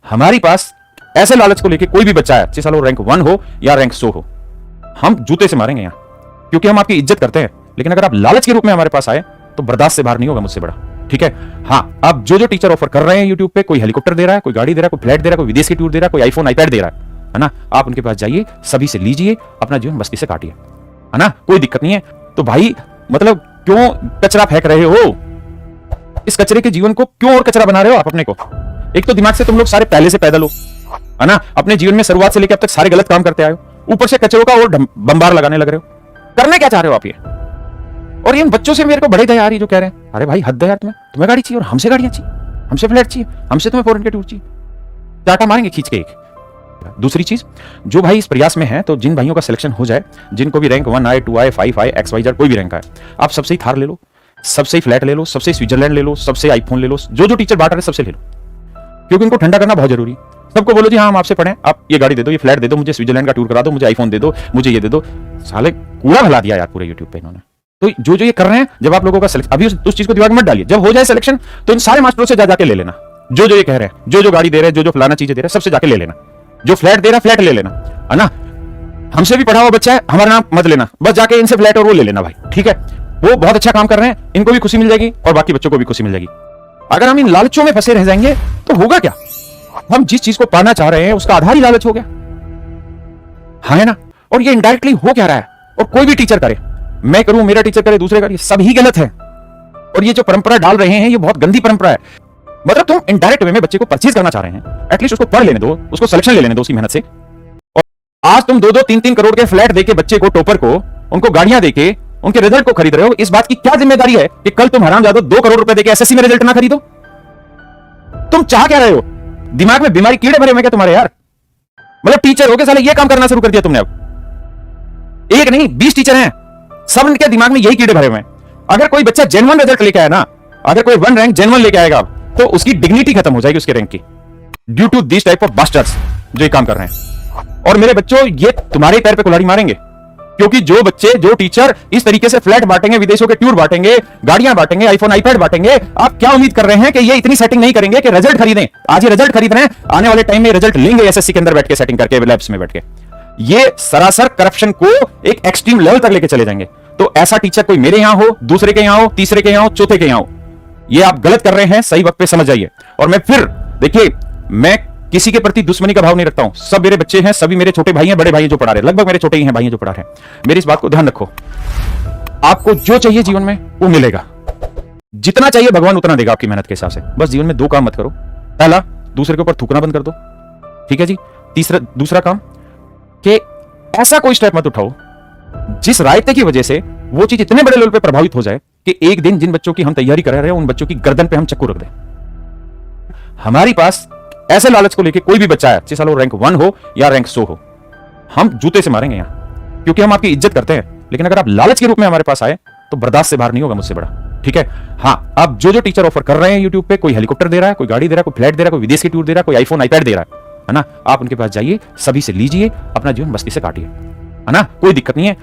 हमारी पास ऐसे लालच को लेके कोई भी बच्चा है, चाहे वो रैंक 1 हो या रैंक 100 हो, हम जूते से मारेंगे यहाँ, क्योंकि हम आपकी इज्जत करते हैं। लेकिन अगर आप लालच के रूप में हमारे पास आए तो बर्दाश्त से बाहर नहीं होगा मुझसे बड़ा, ठीक है। हाँ, अब जो टीचर ऑफर कर रहे हैं यूट्यूब पे, कोई हेलीकॉप्टर दे रहा है, कोई गाड़ी दे रहा है, कोई फ्लैट दे रहा है, कोई विदेश की टूर दे रहा है, कोई आईफोन आईपैड दे रहा है ना, आप उनके पास जाइए, सभी से लीजिए, अपना जीवन मस्ती से काटिए, है ना, कोई दिक्कत नहीं है। तो भाई मतलब क्यों कचरा फेंक रहे हो? इस कचरे के जीवन को क्यों और कचरा बना रहे हो आप अपने को? एक तो दिमाग से तुम लोग सारे पहले से पैदल हो, है ना, अपने जीवन में शुरुआत से लेकर अब तक सारे गलत काम करते आए हो, ऊपर से कचरों का और बंबार लगाने लग रहे हो। करने क्या चाह रहे हो आप ये? और इन बच्चों से मेरे को बड़े दया आ रही जो कह रहे हैं, अरे भाई हद है यार, तुम्हें गाड़ी चाहिए और हमसे गाड़ियां चाहिए, हमसे फ्लैट चाहिए, हमसे तुम्हें फॉरेन के टूर चाहिए, चाटा मारेंगे खींच के एक। दूसरी चीज, जो भाई इस प्रयास में है, तो जिन भाइयों का सिलेक्शन हो जाए, जिनको भी रैंक 1 आए, 2 आए, 5 आए, XYZ कोई भी रैंक आए, आप सबसे ही थार ले लो, सबसे ही फ्लैट ले लो, सबसे स्विट्जरलैंड ले लो, सबसे आईफोन ले लो, जो टीचर बांट रहे सबसे ले लो, क्योंकि इनको ठंडा करना बहुत जरूरी है। सबको बोलो जी हाँ हम आपसे पढ़े, आप ये गाड़ी दे दो, ये फ्लैट दे दो, मुझे स्विट्जरलैंड का टूर करा दो, मुझे आईफोन दे दो, मुझे ये दे दो। साले कूड़ा भला दिया यार पूरे यूट्यूब पे इन्होंने। तो जो ये कर रहे हैं, जब आप लोगों का सिलेक्शन, अभी उस चीज को दिमाग में मत डालिए, जब हो जाए सिलेक्शन तो इन सारे मास्टरों से जाके ले लेना, जो ये कह रहे हैं, जो गाड़ी दे रहे हैं, जो फलाना चीजें दे रहे हैं, सबसे जाके ले लेना, जो फ्लैट दे रहा है फ्लैट ले लेना, है ना। हमसे भी पढ़ा हुआ बच्चा है, हमारा नाम मत लेना, बस जाके इनसे फ्लैट और वो ले लेना भाई, ठीक है। वो बहुत अच्छा काम कर रहे हैं, इनको भी खुशी मिल जाएगी और बाकी बच्चों को भी खुशी मिल जाएगी। अगर हम इन लालचों में फंसे रह जाएंगे तो होगा क्या? हम जिस चीज को पाना चाह रहे हैं उसका आधार ही लालच हो गया, हाँ है ना। और ये इनडायरेक्टली हो क्या रहा है, और कोई भी टीचर करे, मैं करूं, मेरा टीचर करे, दूसरे करे, सब ही गलत है। और ये जो परंपरा डाल रहे हैं ये बहुत गंदी परंपरा है। मतलब तुम इनडायरेक्ट वे में बच्चे को परचेज करना चाह रहे हैं, एटलीस्ट उसको पढ़ लेने दो, उसको सिलेक्शन ले लेने दो उसकी मेहनत से। और आज तुम 2-2, 3-3 करोड़ के फ्लैट देके बच्चे को, टॉपर को, उनको गाड़ियां देके उनके रिजल्ट को खरीद रहे हो। इस बात की क्या जिम्मेदारी है कि कल तुम हरामजादो 2 करोड़ रुपए देके SSC में रिजल्ट ना खरीदो? तुम चाह क्या रहे हो? दिमाग में बीमारी कीड़े भरे हुए क्या तुम्हारे यार? मतलब टीचर हो के साले ये काम करना शुरू कर दिया तुमने। अब एक नहीं 20 टीचर हैं, सब इनके दिमाग में यही कीड़े भरे हुए हैं। अगर कोई बच्चा जेन्युइन रिजल्ट लेके आया ना, अगर कोई 1 रैंक जेन्युइन लेके आएगा तो उसकी डिग्निटी खत्म हो जाएगी उसके रैंक की, due to this type of bastards जो ये काम कर रहे हैं। और मेरे बच्चों, ये तुम्हारे पैर पे कुल्हाड़ी मारेंगे, क्योंकि जो बच्चे, जो टीचर इस तरीके से फ्लैट बांटेंगे, विदेशों के टूर बांटेंगे, गाड़ियां बांटेंगे, आईफोन आईपैड बांटेंगे, आप क्या उम्मीद कर रहे हैं कि ये इतनी सेटिंग नहीं करेंगे कि रिजल्ट खरीदें? आज ये रिजल्ट खरीद रहे हैं, आने वाले टाइम में रिजल्ट लेंगे SSC के अंदर बैठ के, सेटिंग करके, लैब्स में बैठ के। ये सरासर करप्शन को एक एक्सट्रीम लेवल तक लेके चले जाएंगे। तो ऐसा टीचर कोई मेरे यहां हो, दूसरे के यहां हो, तीसरे के यहां हो, चौथे के यहां हो, ये आप गलत कर रहे हैं, सही वक्त पे समझ जाइए। और मैं फिर देखिए, मैं किसी के प्रति दुश्मनी का भाव नहीं रखता हूं, सब मेरे बच्चे हैं, सभी मेरे छोटे भाई हैं, बड़े भाई हैं जो पढ़ा रहे हैं, लगभग मेरे छोटे ही हैं भाई हैं जो पढ़ा रहे हैं। मेरी इस बात को ध्यान रखो, आपको जो चाहिए जीवन में वो मिलेगा, जितना चाहिए भगवान उतना देगा आपकी मेहनत के हिसाब से। बस जीवन में 2 काम मत करो। पहला, दूसरे के ऊपर थूकना बंद कर दो, ठीक है जी। दूसरा काम कि ऐसा कोई स्टेप मत उठाओ जिस रायते की वजह से वो चीज इतने बड़े लेवल पे प्रभावित हो जाए कि एक दिन जिन बच्चों की हम तैयारी करा रहे हैं उन बच्चों की गर्दन पे हम चक्कू रख दें। हमारी पास ऐसे लालच को लेके कोई भी बच्चा है, चाहे वो रैंक 1 हो या रैंक 100 हो, हम जूते से मारेंगे यहां, क्योंकि हम आपकी इज्जत करते हैं। लेकिन अगर आप लालच के रूप में हमारे पास आए तो बर्दाश्त से बाहर नहीं होगा मुझसे बड़ा, ठीक है। हाँ, अब जो टीचर ऑफर कर रहे हैं यूट्यूब पे, कोई हेलीकॉप्टर दे रहा है, कोई गाड़ी दे रहा है, कोई फ्लैट दे रहा है, कोई विदेश की टूर दे रहा है, कोई आईफोन आईपैड दे रहा है ना, आप उनके पास जाइए, सभी से लीजिए, अपना जीवन मस्ती से काटिए, है ना, कोई दिक्कत नहीं है।